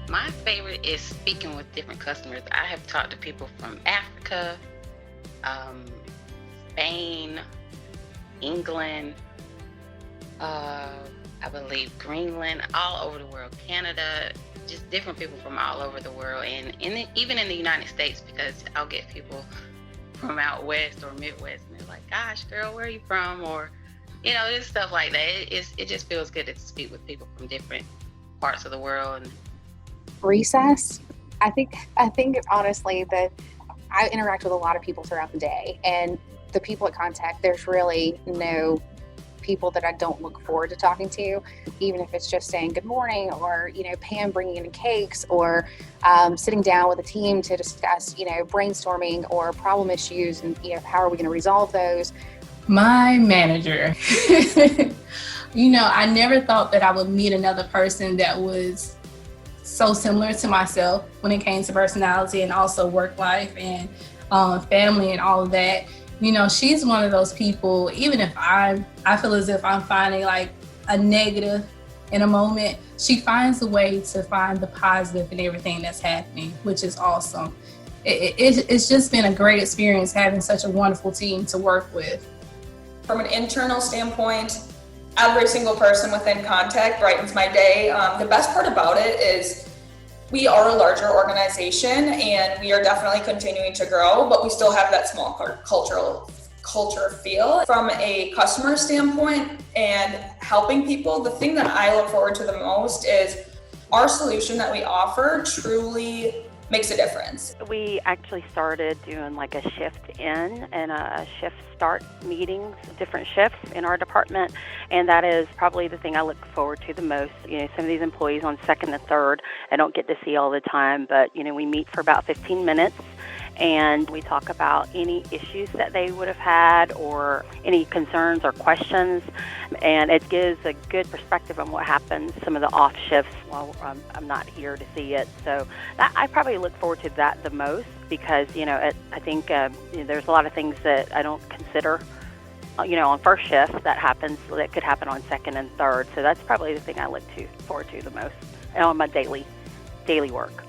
My favorite is speaking with different customers. I have talked to people from Africa, um, Spain, England, uh, I believe Greenland, all over the world, Canada, just different people from all over the world, and even in the United States, because I'll get people from out west or Midwest, and they're like, "Gosh, girl, where are you from?" Or, just stuff like that. It just feels good to speak with people from different parts of the world. And Recess. I think honestly that I interact with a lot of people throughout the day, and the people at Contec, there's really no people that I don't look forward to talking to, even if it's just saying good morning, or Pam bringing in cakes, or sitting down with a team to discuss brainstorming or problem issues, and how are we going to resolve those. My manager. I never thought that I would meet another person that was so similar to myself when it came to personality and also work life and family and all of that. She's one of those people, even if I feel as if I'm finding like a negative in a moment, she finds a way to find the positive in everything that's happening, which is awesome. It's just been a great experience having such a wonderful team to work with. From an internal standpoint, every single person within Contec brightens my day. The best part about it is we are a larger organization and we are definitely continuing to grow, but we still have that small culture feel. From a customer standpoint and helping people, the thing that I look forward to the most is our solution that we offer truly makes a difference. We actually started doing like a shift in and a shift start meetings, different shifts in our department, and that is probably the thing I look forward to the most. Some of these employees on second and third I don't get to see all the time, but we meet for about 15 minutes and we talk about any issues that they would have had or any concerns or questions, and it gives a good perspective on what happens some of the off shifts while I'm not here to see it. So I probably look forward to that the most because I think there's a lot of things that I don't consider on first shift that could happen on second and third. So that's probably the thing I look forward to the most on my daily work.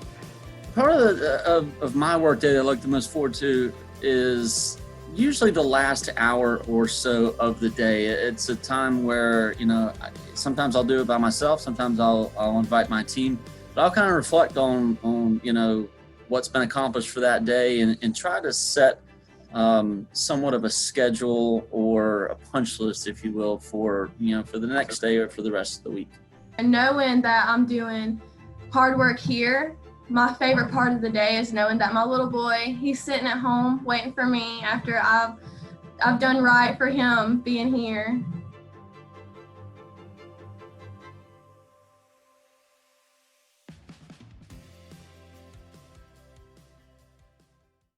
Part of my work day that I look the most forward to is usually the last hour or so of the day. It's a time where, sometimes I'll do it by myself, sometimes I'll invite my team, but I'll kind of reflect on what's been accomplished for that day and try to set somewhat of a schedule or a punch list, if you will, for the next day or for the rest of the week. And knowing that I'm doing hard work here, my favorite part of the day is knowing that my little boy, he's sitting at home waiting for me after I've done right for him being here.